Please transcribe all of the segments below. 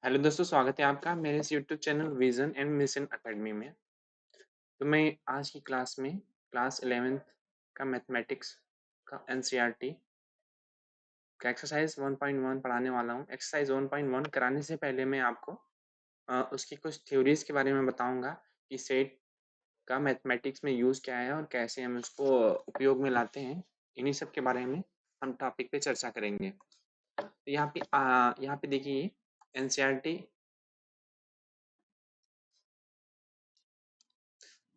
Hello दोस्तों, स्वागत है आपका मेरे इस YouTube channel vision and mission academy में। तो मैं आज की क्लास में क्लास 11th का मैथमेटिक्स का एनसीईआरटी का एक्सरसाइज 1.1 पढ़ाने वाला हूँ। एक्सरसाइज 1.1 कराने से पहले मैं आपको उसकी कुछ थ्योरीज के बारे में बताऊंगा कि सेट का मैथमेटिक्स में यूज़ क्या है और कैसे हम उसको उपयोग में लाते हैं। इन्हीं सब के बारे में हम टॉपिक पे चर्चा करेंगे। तो यहाँ पे देखिए NCERT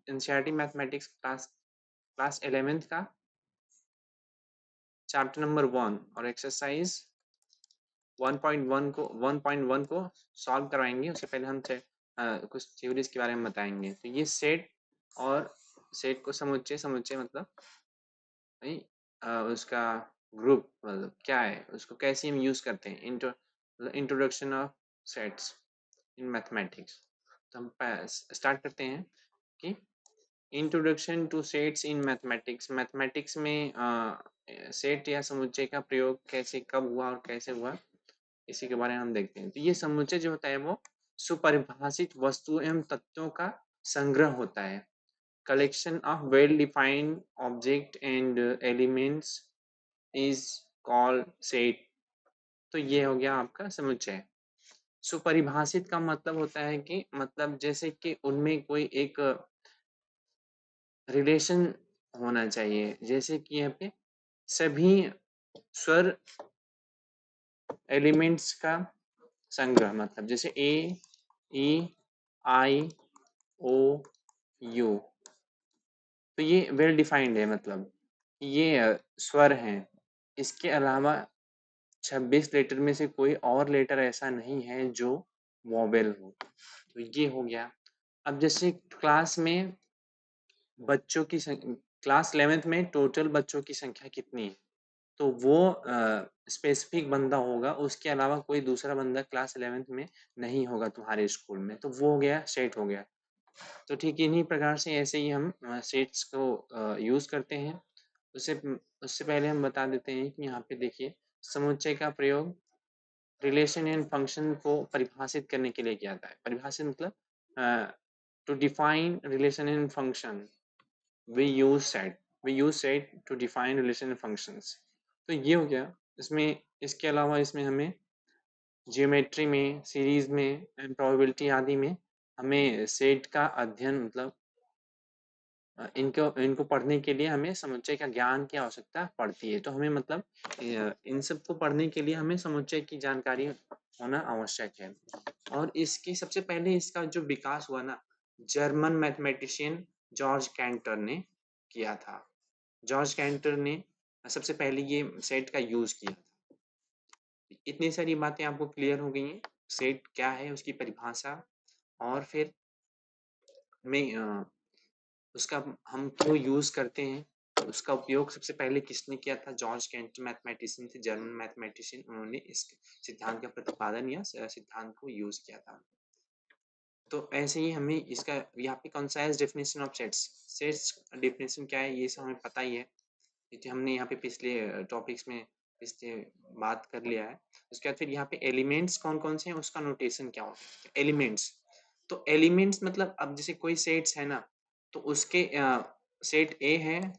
NCERT mathematics class class 11th का चैप्टर नंबर 1 और एक्सरसाइज 1.1 को सॉल्व करवाएंगे। उससे पहले हम कुछ थ्योरीज के बारे में बताएंगे। तो ये सेट और सेट को समुच्चय समुच्चय मतलब नहीं, उसका ग्रुप मतलब क्या है, उसको कैसे हम यूज करते हैं। Introduction of sets in mathematics. तो हम स्टार्ट करते हैं कि introduction two sets in mathematics. Mathematics में सेट या समुच्चय का प्रयोग कैसे, कब हुआ और कैसे हुआ, इसी के बारे में हम देखते हैं। तो ये समुच्चय जो होता है वो सुपरिभाषित वस्तु एवं तत्वों का संग्रह होता है। Collection of well defined object and elements is called set. तो ये हो गया आपका समुच्चय। सुपरिभाषित का मतलब होता है कि मतलब जैसे कि उनमें कोई एक रिलेशन होना चाहिए। जैसे कि यहाँ पे सभी स्वर एलिमेंट्स का संग्रह, मतलब जैसे ए, ई, आई, ओ, यू। तो ये वेल डिफाइंड है, मतलब ये स्वर हैं। इसके अलावा 26 लेटर में से कोई और लेटर ऐसा नहीं है जो वोवेल हो। तो ये हो गया। अब जैसे क्लास में बच्चों की क्लास 11th में टोटल बच्चों की संख्या कितनी है, तो वो स्पेसिफिक बंदा होगा। उसके अलावा कोई दूसरा बंदा क्लास 11th में नहीं होगा तुम्हारे स्कूल में। तो वो हो गया सेट हो गया। तो ठीक इन्हीं प्रकार से ऐसे ही हम सेट्स को यूज करते हैं। उससे उससे पहले हम बता देते हैं कि यहाँ पे देखिए समुच्चय का प्रयोग रिलेशन एंड फंक्शन को परिभाषित करने के लिए किया जाता है। परिभाषित मतलब to define relation and function we use set to define relation and functions. तो ये हो गया। इसमें इसके अलावा इसमें हमें जियोमेट्री में, सीरीज में एंड प्रोबेबिलिटी आदि में हमें सेट का अध्ययन मतलब इनको इनको पढ़ने के लिए हमें समुच्चय का ज्ञान की आवश्यकता पड़ती है। तो हमें मतलब इन सब को पढ़ने के लिए हमें समुच्चय की जानकारी होना आवश्यक है। और इसकी सबसे पहले इसका जो विकास हुआ ना, जर्मन मैथमेटिशियन जॉर्ज कैंटर ने किया था। जॉर्ज कैंटर ने सबसे पहले ये सेट का यूज किया था। इतनी सारी बातें आपको क्लियर हो गई हैं। सेट क्या है, उसकी परिभाषा, और फिर हमें उसका हम क्यों यूज करते हैं। उसका उपयोग सबसे पहले किसने किया था? जॉर्ज कैंटर मैथमेटिशियन थे, जर्मन मैथमेटिशियन। उन्होंने इस सिद्धांत का प्रतिपादन या सिद्धांत को यूज किया था। तो ऐसे ही हमें इसका यहाँ पे concise definition of sets. Sets definition क्या है ये सब हमें पता ही है, क्योंकि हमने यहाँ पे पिछले टॉपिक्स में पिछले बात कर लिया है। उसके बाद फिर यहाँ पे एलिमेंट्स कौन कौन से हैं, उसका नोटेशन क्या होता है। एलिमेंट्स, तो एलिमेंट्स मतलब अब जैसे कोई सेट्स है ना, तो उसके सेट ए है,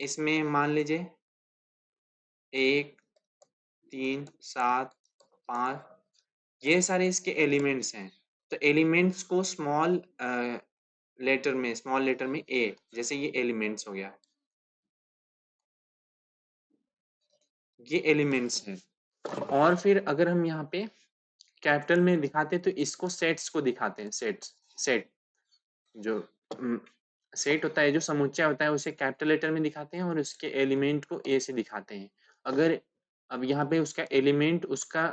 इसमें मान लीजिए 1, 3, 7, 5, ये सारे इसके एलिमेंट्स हैं। तो एलिमेंट्स को स्मॉल लेटर में ए, जैसे ये एलिमेंट्स हो गया, ये एलिमेंट्स है। और फिर अगर हम यहाँ पे कैपिटल में दिखाते हैं तो इसको सेट्स को दिखाते हैं। सेट जो सेट होता है, जो समुच्चय होता है, उसे कैपिटल लेटर में दिखाते हैं और उसके एलिमेंट को ए से दिखाते हैं। अगर अब यहाँ पे उसका एलिमेंट उसका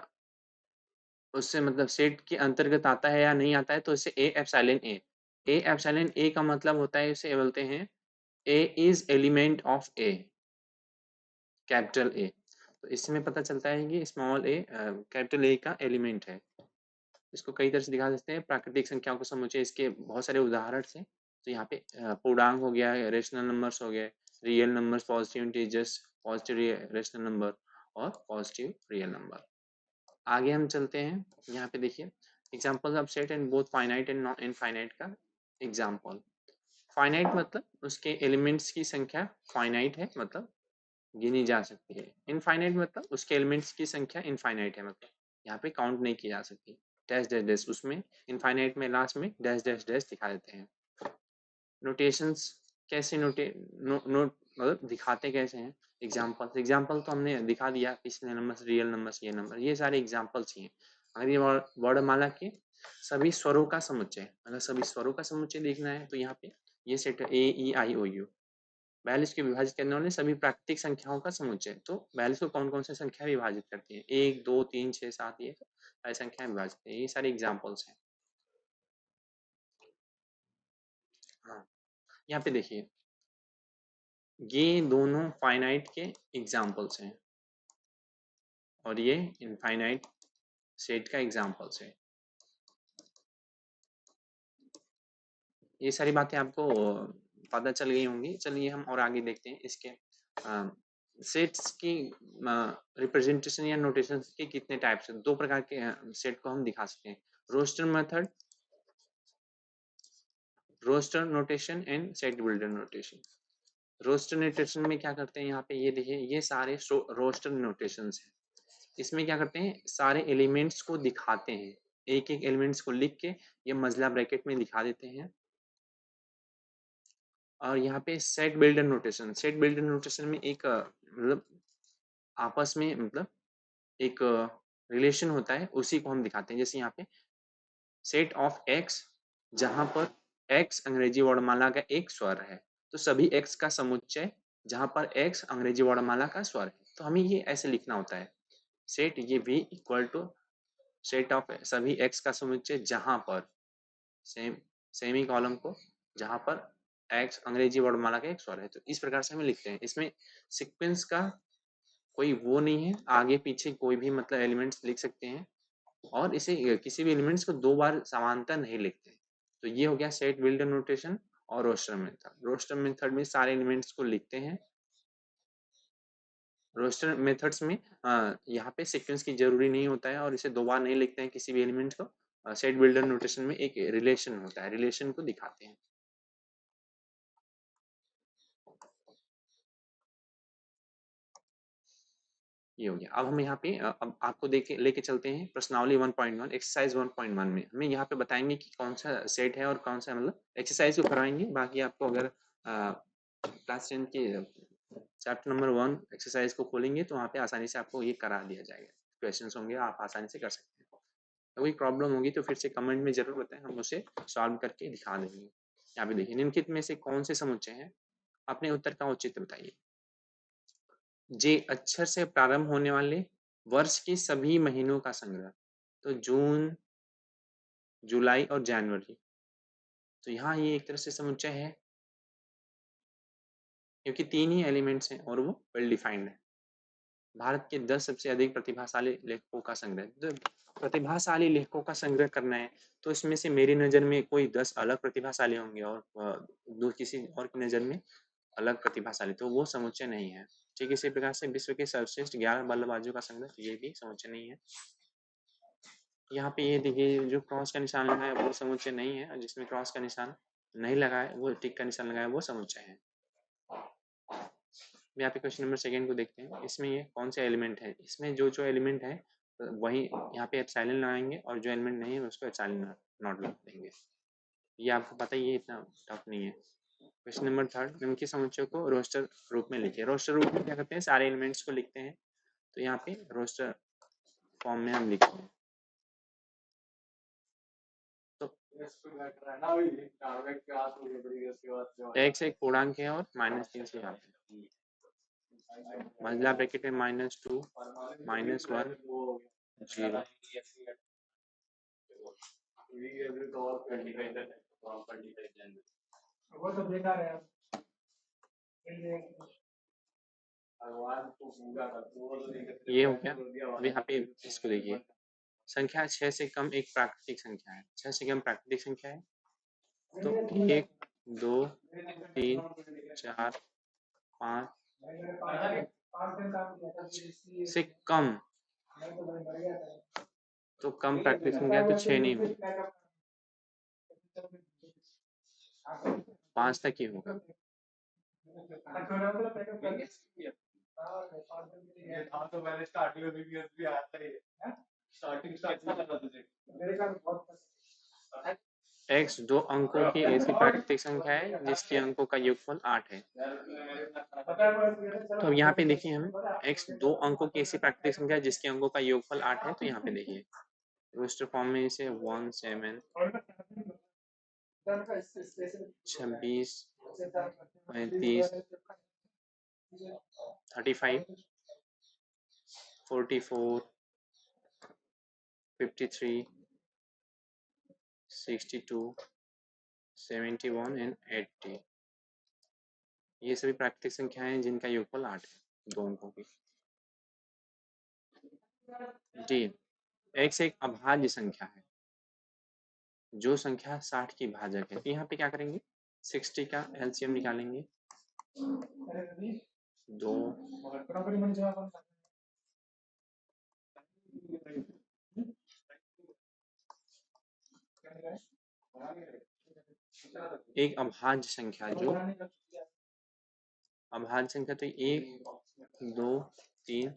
उससे मतलब सेट के अंतर्गत आता है या नहीं आता है, तो इसे A epsilon A. A epsilon ए का मतलब होता है, इसे बोलते हैं A is element of A, capital A. तो इसमें पता चलता है कि स्मॉल ए कैपिटल ए का एलिमेंट है। इसको कई तरह से दिखा सकते हैं। प्राकृतिक संख्याओं को समुच्चय, इसके बहुत सारे उदाहरण से। तो यहाँ पे पूर्णांक हो गया, रेशनल नंबर्स हो गए, real numbers, positive integers, positive rational number और पॉजिटिव रियल नंबर। आगे हम चलते हैं। यहाँ पे देखिए example of set and both finite and non infinite का एग्जाम्पल। फाइनाइट मतलब उसके एलिमेंट्स की संख्या फाइनाइट है, मतलब गिनी जा सकती है। इनफाइनाइट मतलब उसके एलिमेंट्स की संख्या इनफाइनाइट है, मतलब यहाँ पे काउंट नहीं की जा सकती। डैश डैश डैश, उसमें इनफाइनाइट में लास्ट में डैश डैश डैश दिखा देते हैं। नोटेशंस कैसे नोट मतलब दिखाते कैसे हैं। एग्जाम्पल तो हमने दिखा दिया, पिछले नंबर रियल नंबर ये नंबर, ये सारे एग्जाम्पल्स ही हैं। अगर ये वर्णमाला के सभी स्वरों का समुच्चय, अगर सभी स्वरों का समुच्चय देखना है तो यहाँ पे ये set A E I O you 42 के विभाजित करने वाले सभी प्राकृतिक संख्याओं का समुच्चय। तो 42 को कौन कौन सी संख्या विभाजित करती है, 1 2 3 6 7, ये सारी संख्याएं विभाजित है। ये सारे एग्जाम्पल्स हैं। हाँ, यहाँ पे देखिए ये दोनों फाइनाइट के एग्जाम्पल्स हैं और ये इनफाइनाइट सेट का एग्जाम्पल्स है। ये सारी बातें आपको पता चल गई होंगी। चलिए हम और आगे देखते हैं इसके सेट्स की रिप्रेजेंटेशन या नोटेशन के कितने टाइप्स हैं। दो प्रकार के सेट को हम दिखा सकते हैं, roster method, roster notation and set builder notation. Roster notation में क्या करते हैं, यहाँ पे ये देखिए ये सारे रोस्टर नोटेशंस हैं। इसमें क्या करते हैं, सारे एलिमेंट्स को दिखाते हैं, एक एक एलिमेंट्स को लिख के ये मजला ब्रैकेट में दिखा देते हैं। और यहाँ पे set builder notation, set builder notation में एक मतलब आपस में मतलब एक रिलेशन होता है, उसी को हम दिखाते हैं। जैसे यहाँ पे सेट ऑफ एक्स, जहां पर एक्स अंग्रेजी वर्णमाला का एक स्वर है, तो सभी एक्स का समुच्चय जहां पर एक्स अंग्रेजी वर्णमाला का स्वर है, तो हमें ये ऐसे लिखना होता है, सेट ये भी इक्वल टू सेट ऑफ सभी एक्स का समुच्चय जहां पर सेमी कॉलम को जहां पर एक्स अंग्रेजी वर्णमाला का एक स्वर है। तो इस प्रकार से हमें लिखते हैं। इसमें सीक्वेंस का कोई वो नहीं है, आगे पीछे कोई भी मतलब एलिमेंट्स लिख सकते हैं और इसे किसी भी एलिमेंट्स को दो बार समांतर नहीं लिखते। तो ये हो गया सेट बिल्डर नोटेशन और रोस्टर मेथड। रोस्टर मेथड में सारे एलिमेंट्स को लिखते हैं। रोस्टर मेथड्स में यहाँ पे सीक्वेंस की जरूरी नहीं होता है और इसे दो बार नहीं लिखते हैं किसी भी एलिमेंट को। सेट बिल्डर नोटेशन में एक रिलेशन होता है, रिलेशन को दिखाते हैं। ये हो गया। अब हम यहाँ पे अब आपको देखे लेके चलते हैं प्रश्नावली 1.1 एक्सरसाइज 1.1 में। हमें यहाँ पे बताएंगे कि कौन सा सेट है और कौन सा मतलब एक्सरसाइज को करवाएंगे। बाकी आपको अगर क्लास 10 के चैप्टर नंबर 1 एक्सरसाइज को खोलेंगे तो वहाँ पे आसानी से आपको ये करा दिया जाएगा। क्वेश्चंस होंगे, आप आसानी से कर सकते हैं। कोई प्रॉब्लम होगी तो फिर से कमेंट में जरूर बताएं, हम उसे सॉल्व करके दिखा देंगे। यहाँ पे देखिए निम्नलिखित में से कौन से समुच्चय हैं, अपने उत्तर का औचित्य बताइए। जे अक्षर से प्रारंभ होने वाले वर्ष के सभी महीनों का संग्रह, तो जून जुलाई और जनवरी। तो यहाँ ये एक तरह से समुच्चय है क्योंकि तीन ही एलिमेंट्स हैं और वो वेल डिफाइंड है। भारत के 10 सबसे अधिक प्रतिभाशाली लेखकों का संग्रह। तो प्रतिभाशाली लेखकों का संग्रह करना है तो इसमें से मेरी नज़र में कोई 10 अलग प्रतिभाशाली होंगे और दो किसी और की नज़र में अलग प्रतिभाशाली, तो वो समुच्चय नहीं है। ठीक इसी प्रकार से विश्व के सर्वश्रेष्ठ 11 बल्लेबाजों का संग्रह, ये भी समुच्चय नहीं है। यहाँ पे ये देखिए जो क्रॉस का निशान लगा है वो समुच्चय नहीं है, और जिसमें क्रॉस का निशान नहीं लगा है वो टिक का निशान लगा है वो समुच्चय है। यहाँ पे क्वेश्चन नंबर सेकंड को देखते हैं। इसमें ये कौन सा एलिमेंट है, इसमें जो जो एलिमेंट है वही यहाँ पे एप्सिलॉन लगाएंगे और जो एलिमेंट नहीं है उसको एप्सिलॉन नॉट लगा देंगे। ये आपको पता ही है, इतना टफ नहीं है। क्वेश्चन नंबर थर्ड, निम्न के समुच्चय को रोस्टर रूप में लिखिए। रोस्टर रूप में क्या करते हैं, सारे एलिमेंट्स को लिखते हैं। तो यहाँ पे रोस्टर फॉर्म में हम लिखते हैं। तो एक्स एक पूर्णांक है और -3 से यहाँ पे मजला ब्रैकेट में -2 -1 0। ये हो गया। अब यहाँ पे इसको देखिए, संख्या 6 से कम एक प्राकृतिक संख्या है। 6 से कम प्राकृतिक संख्या है तो 1 2 3 4 5 से कम तो कम प्राकृतिक संख्या तो 6 नहीं होगी, 5 तक ही होगा। x 2 अंकों की ऐसी प्राकृतिक संख्या है जिसके अंकों का योगफल 8 है। तो यहाँ पे देखिए हम x 2 अंकों की ऐसी प्राकृतिक संख्या है जिसके अंकों का योगफल 8 है। तो यहाँ पे देखिए रोस्टर फॉर्म में इसे 1 7 26 35 35 44 53 62 71 एंड 80 ये सभी प्राकृतिक संख्याएं हैं जिनका योगफल 8 है 2 अंकों की। डी x एक अभाज्य संख्या है जो संख्या 60 की भाजक है। तो यहाँ पे क्या करेंगे 60 का एलसीएम निकालेंगे 2 एक अभाज्य संख्या जो अभाज्य संख्या तो 1 2 3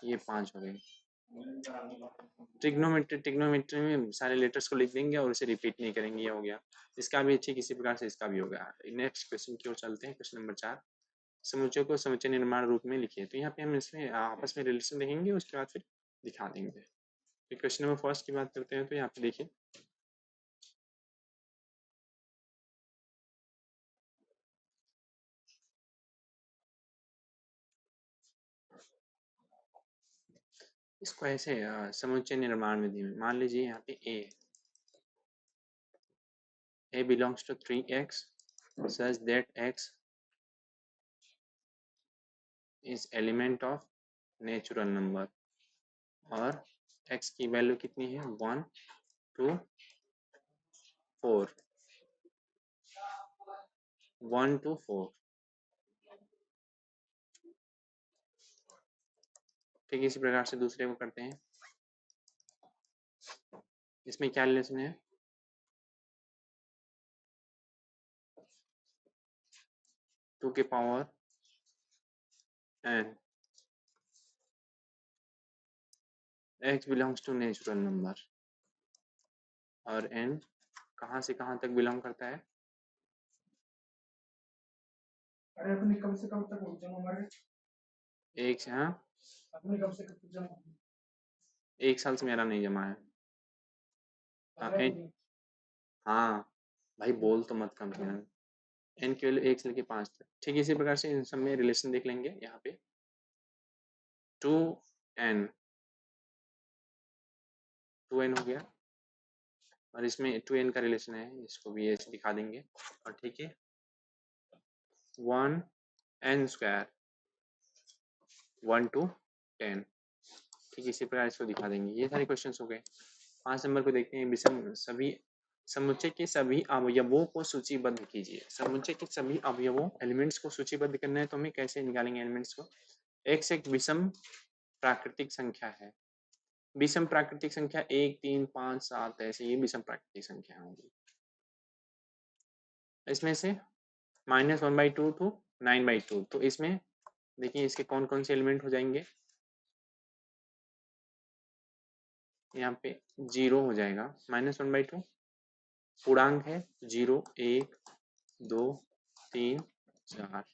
ये 5 हो गए। ट्रिग्नोमेट्री में सारे लेटर्स को लिख देंगे और उसे रिपीट नहीं करेंगे, ये हो गया। इसका भी ठीक इसी प्रकार से इसका भी हो गया। नेक्स्ट क्वेश्चन की ओर चलते हैं। क्वेश्चन नंबर 4 समुच्चय को समुच्चय निर्माण रूप में लिखिए। तो यहाँ पे हम इसमें आपस में रिलेशन देखेंगे उसके बाद फिर दिखा देंगे। तो क्वेश्चन नंबर फर्स्ट की बात करते हैं। तो यहाँ पे देखिए इसको ऐसे समुच्चय निर्माण विधि में मान लीजिए यहाँ पे a belongs to 3x such that x is element of natural number और x की वैल्यू कितनी है 1 2 4 1 2 4। ठीक इसी प्रकार से दूसरे को करते हैं। इसमें क्या रिलेशन है 2 के power n x belongs to natural number और n कहाँ से कहाँ तक बिलोंग करता है अरे अपनी कब से कब तक जमा हमारे एक से हाँ अपनी कब से कब तक जमा 1 साल से मेरा नहीं जमा है। हाँ भाई बोल तो मत कम करना। n की वैल्यू 1 से लेके 5 तक। ठीक इसी प्रकार से इन सब में रिलेशन देख लेंगे। यहाँ पे 2n 2n हो गया और इसमें 2n का रिलेशन है इसको भी ऐसे दिखा देंगे। और ठीक है 1n स्क्वायर 1 to 10 ठीक इसी प्रकार इसको दिखा देंगे। ये सारे क्वेश्चंस हो गए। 5 नंबर को देखते हैं। विषम सभी समुच्चय के सभी अवयवों को सूचीबद्ध कीजिए। समुच्चय के सभी अवयवों एलिमेंट्स को सूचीबद्ध करना है तो हमें कैसे निकालेंगे एलिमेंट्स को। x एक विषम प्राकृतिक संख्या है। विषम प्राकृतिक संख्या 1 3 5 7 ऐसे ये विषम प्राकृतिक संख्या होंगी। इसमें से -1/2 to 9/2 तो इसमें देखिए इसके कौन कौन से एलिमेंट हो जाएंगे। यहाँ पे 0 हो जाएगा -1/2 पूर्णांक है 0 1 2 3 4।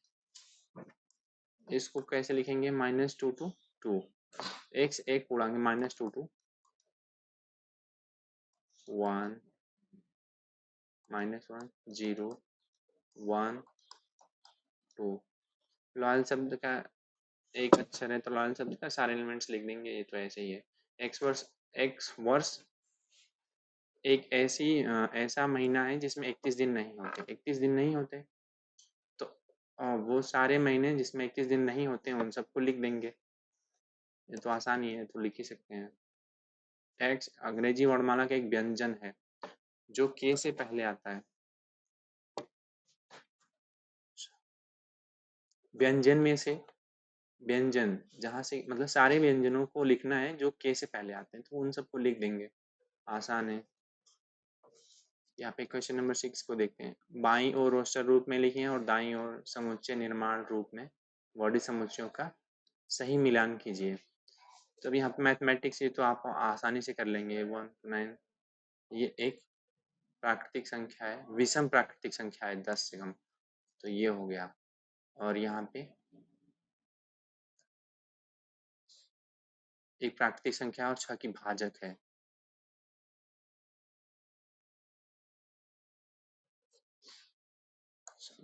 इसको कैसे लिखेंगे -2 to 2 x एक पूर्णांक -2 to 1 -1 0 1 2। लॉयल शब्द का एक अक्षर है तो लॉयल शब्द का सारे एलिमेंट्स लिख देंगे। ये तो ऐसे ही है। एक्स वर्ष एक ऐसा महीना है जिसमें 31 दिन नहीं होते। 31 दिन नहीं होते तो वो सारे महीने जिसमें 31 दिन नहीं होते उन सबको लिख देंगे। ये तो आसान ही है तो लिख ही सकते हैं। एक्स अंग्रेजी वर्णमाला का एक व्यंजन है जो के से पहले आता है। व्यंजन में से व्यंजन जहाँ से मतलब सारे व्यंजनों को लिखना है जो के से पहले आते हैं, तो उन सबको लिख देंगे, आसान है। यहाँ पे क्वेश्चन नंबर 6 को देखते हैं। बाईं ओर रोस्टर रूप में लिखिए और दाईं ओर समुच्चय निर्माण रूप में बॉडी समुच्चयों का सही मिलान कीजिए। तो अब यहाँ पे मैथमेटिक्स ये तो आप आसानी से कर लेंगे, 1 to 9 ये एक प्राकृतिक संख्या है, विषम प्राकृतिक संख्या है 10 से कम, तो ये हो गया। और यहाँ पे एक प्राकृतिक संख्या और 6 की भाजक है।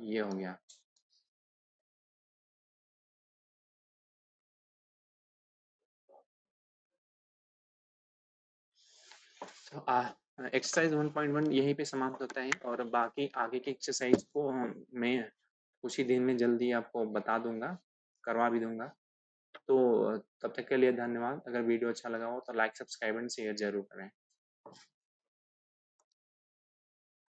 ये हो गया। तो एक्सरसाइज 1.1 यहीं पे समाप्त होता है और बाकी आगे की एक्सरसाइज को मैं कुछ ही दिन में जल्दी आपको बता दूंगा, करवा भी दूंगा। तो तब तक के लिए धन्यवाद। अगर वीडियो अच्छा लगा हो तो लाइक, सब्सक्राइब एंड शेयर जरूर करें।